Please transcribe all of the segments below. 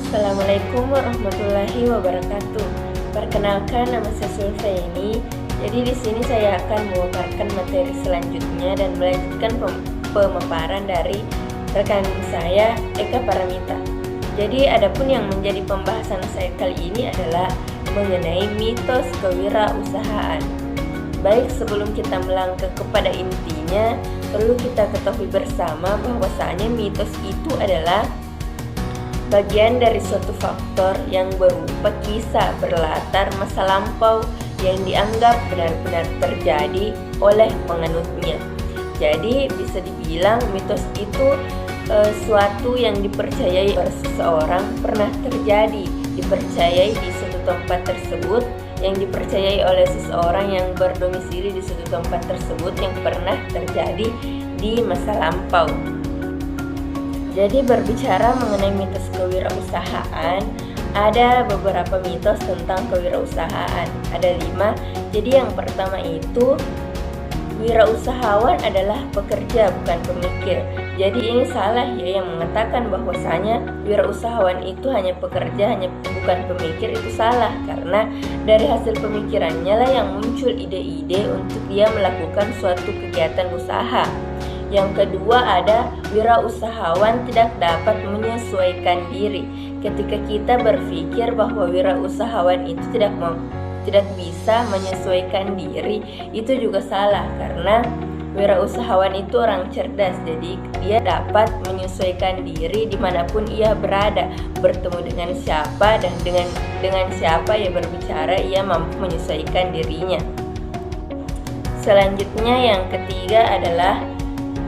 Assalamualaikum warahmatullahi wabarakatuh. Perkenalkan, nama saya Sulfaini. Jadi di sini saya akan memaparkan materi selanjutnya dan melanjutkan pemaparan dari rekan saya Eka Paramita. Jadi adapun yang menjadi pembahasan saya kali ini adalah mengenai mitos kewirausahaan. Baik, sebelum kita melangkah kepada intinya, perlu kita ketahui bersama bahwasanya mitos itu adalah bagian dari suatu faktor yang berupa kisah berlatar masa lampau yang dianggap benar-benar terjadi oleh penganutnya. Jadi bisa dibilang mitos itu suatu yang dipercayai oleh seseorang pernah terjadi, dipercayai di suatu tempat tersebut, yang dipercayai oleh seseorang yang berdomisili di suatu tempat tersebut yang pernah terjadi di masa lampau. Jadi berbicara mengenai mitos kewirausahaan, ada beberapa mitos tentang kewirausahaan. Ada 5. Jadi yang pertama itu, wirausahawan adalah pekerja bukan pemikir. Jadi ini salah ya, yang mengatakan bahwasanya wirausahawan itu hanya pekerja, hanya bukan pemikir, itu salah. Karena dari hasil pemikirannya lah yang muncul ide-ide untuk dia melakukan suatu kegiatan usaha. Yang kedua ada wirausahawan tidak dapat menyesuaikan diri. Ketika kita berpikir bahwa wirausahawan itu tidak bisa menyesuaikan diri, itu juga salah, karena wirausahawan itu orang cerdas. Jadi dia dapat menyesuaikan diri dimanapun ia berada, bertemu dengan siapa dan dengan siapa ia berbicara, ia mampu menyesuaikan dirinya. Selanjutnya yang ketiga adalah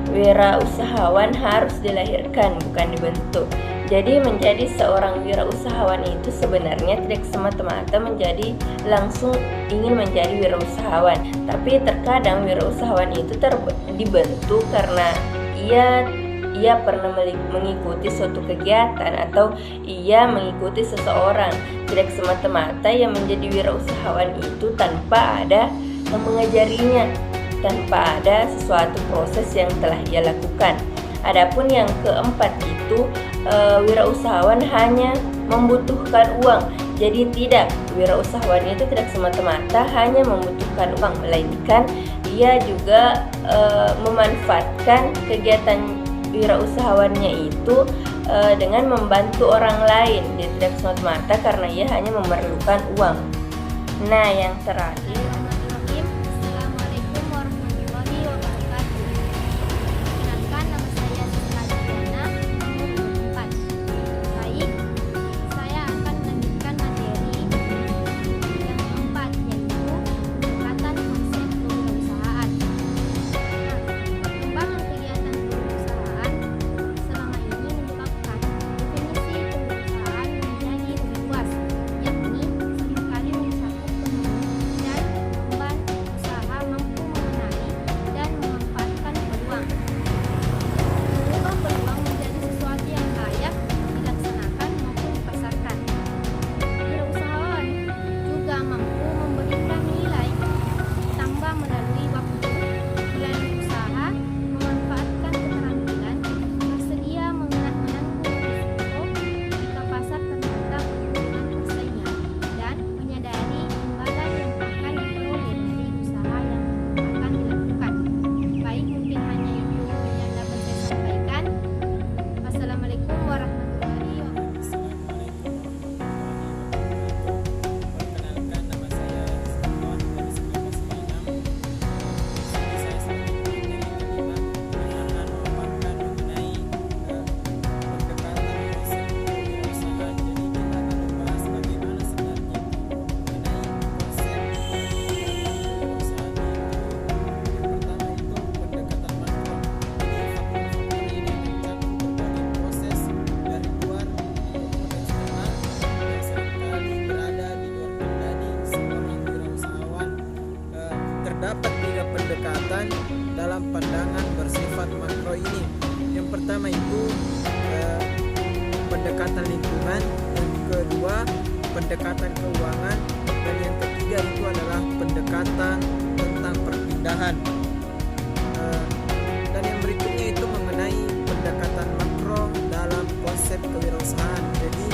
wirausahawan harus dilahirkan bukan dibentuk. Jadi menjadi seorang wirausahawan itu sebenarnya tidak semata-mata langsung ingin menjadi wirausahawan. Tapi terkadang wirausahawan itu dibentuk karena ia pernah mengikuti suatu kegiatan atau ia mengikuti seseorang. Tidak semata-mata yang menjadi wirausahawan itu tanpa ada yang mengajarinya, tanpa ada sesuatu proses yang telah ia lakukan. Adapun yang keempat itu wirausahawan hanya membutuhkan uang. Jadi tidak, wirausahawan itu tidak semata-mata hanya membutuhkan uang, melainkan ia juga memanfaatkan kegiatan wirausahawannya itu dengan membantu orang lain. Dia tidak semata-mata karena ia hanya memerlukan uang. Nah, yang terakhir, terdapat 3 pendekatan dalam pandangan bersifat makro ini. Yang pertama itu pendekatan lingkungan, yang kedua pendekatan keuangan, dan yang ketiga itu adalah pendekatan tentang perpindahan. Dan yang berikutnya itu mengenai pendekatan makro dalam konsep kewirausahaan. Jadi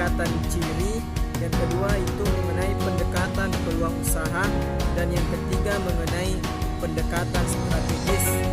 pendekatan ciri, yang kedua itu mengenai pendekatan peluang usaha, dan yang ketiga mengenai pendekatan strategis.